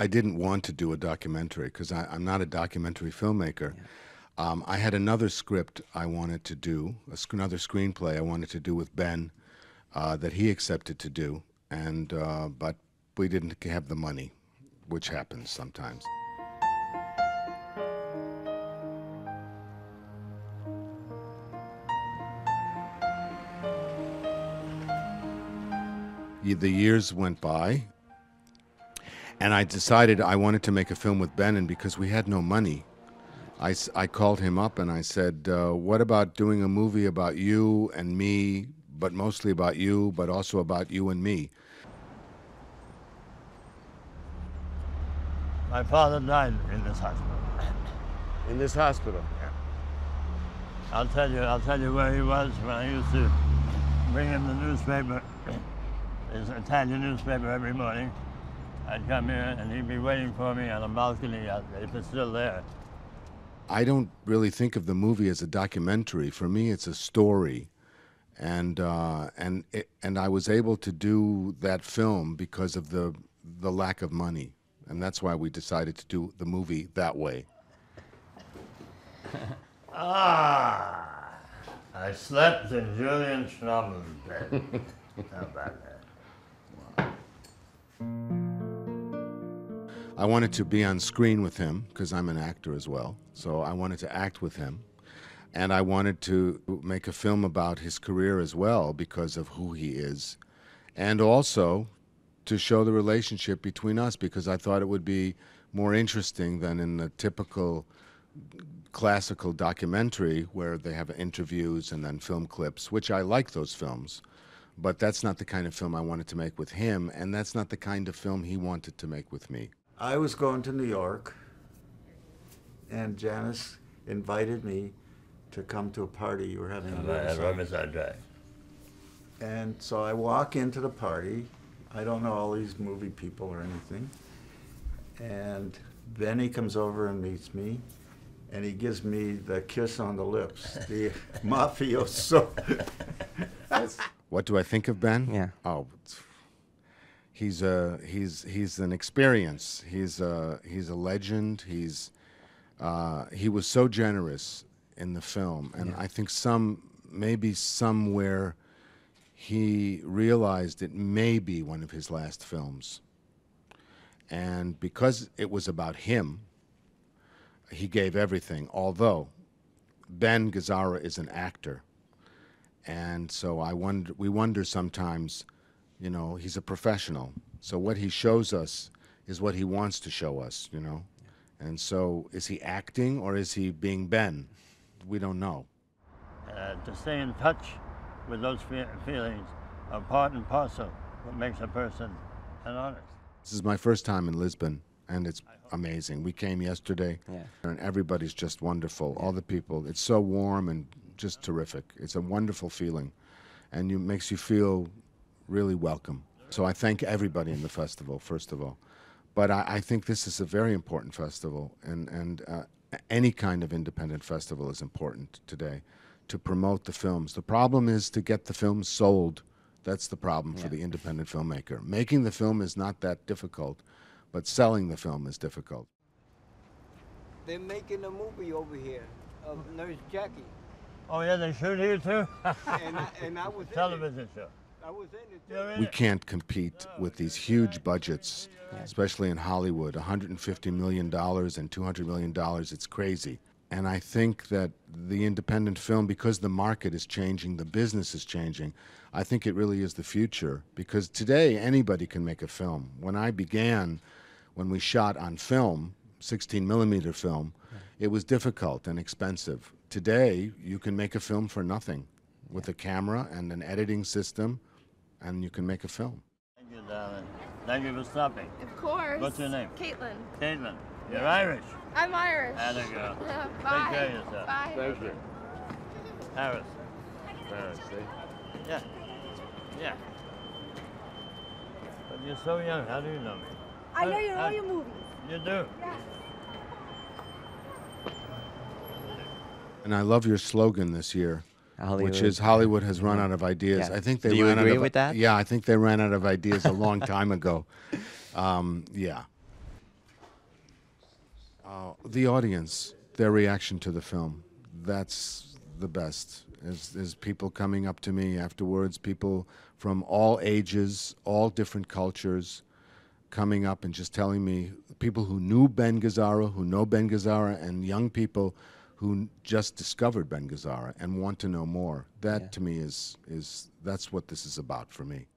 I didn't want to do a documentary because I'm not a documentary filmmaker. Yeah. I had another script I wanted to do, another screenplay I wanted to do with Ben that he accepted to do, and but we didn't have the money, which happens sometimes. The years went by, and I decided I wanted to make a film with Ben, and because we had no money, I called him up and I said, what about doing a movie about you and me, but mostly about you, but also about you and me? My father died in this hospital. In this hospital? Yeah. I'll tell you where he was when I used to bring him the newspaper, his Italian newspaper every morning. I'd come here and he'd be waiting for me on a balcony if it's still there. I don't really think of the movie as a documentary. For me, it's a story, and I was able to do that film because of the lack of money, and that's why we decided to do the movie that way. I slept in Julian Schnabel's bed. How about that? I wanted to be on screen with him because I'm an actor as well, so I wanted to act with him. And I wanted to make a film about his career as well because of who he is. And also to show the relationship between us because I thought it would be more interesting than in the typical classical documentary where they have interviews and then film clips, which I like those films. But that's not the kind of film I wanted to make with him, and that's not the kind of film he wanted to make with me. I was going to New York, and Janice invited me to come to a party you were having At Riverside Drive. And so I walk into the party. I don't know all these movie people or anything. And Benny comes over and meets me, and he gives me the kiss on the lips, the mafioso. What do I think of Ben? Yeah. Oh, he's an experience. He's a legend. He was so generous in the film, and I think maybe somewhere he realized it may be one of his last films. And because it was about him, he gave everything. Although Ben Gazzara is an actor, and so we wonder sometimes, you know, he's a professional. So what he shows us is what he wants to show us, you know. And so is he acting or is he being Ben? We don't know. To stay in touch with those feelings are part and parcel what makes a person an artist. This is my first time in Lisbon, and it's amazing. We came yesterday, and everybody's just wonderful. All the people, it's so warm and just terrific. It's a wonderful feeling, and it makes you feel really welcome. So I thank everybody in the festival, first of all. But I think this is a very important festival, and any kind of independent festival is important today to promote the films. The problem is to get the films sold. That's the problem for the independent filmmaker. Making the film is not that difficult, but selling the film is difficult. They're making a movie over here of Nurse Jackie. Oh yeah, they shoot here too? and I was in television it. show. I was in it. We can't compete with these huge budgets, especially in Hollywood, $150 million and $200 million, it's crazy. And I think that the independent film, because the market is changing, the business is changing, I think it really is the future. Because today, anybody can make a film. When I began, when we shot on film, 16 millimeter film, it was difficult and expensive. Today, you can make a film for nothing with a camera and an editing system, and you can make a film. Thank you, darling. Thank you for stopping. Of course. What's your name? Caitlin. Caitlin. You're Irish. I'm Irish. Atta girl. Bye. Take care of yourself. Bye. Thank you. Harris. Paris, see? Yeah. Yeah. But you're so young. How do you know me? I know you all your movies. You do? Yes. And I love your slogan this year, which is Hollywood has run out of ideas. Yeah. I think they Do you ran agree out of, with that? Yeah, I think they ran out of ideas a long time ago. Yeah. The audience, their reaction to the film, that's the best. Is people coming up to me afterwards, people from all ages, all different cultures, coming up and just telling me, people who knew Ben Gazzara, who know Ben Gazzara, and young people who just discovered Ben Gazzara and want to know more. That to me is that's what this is about for me.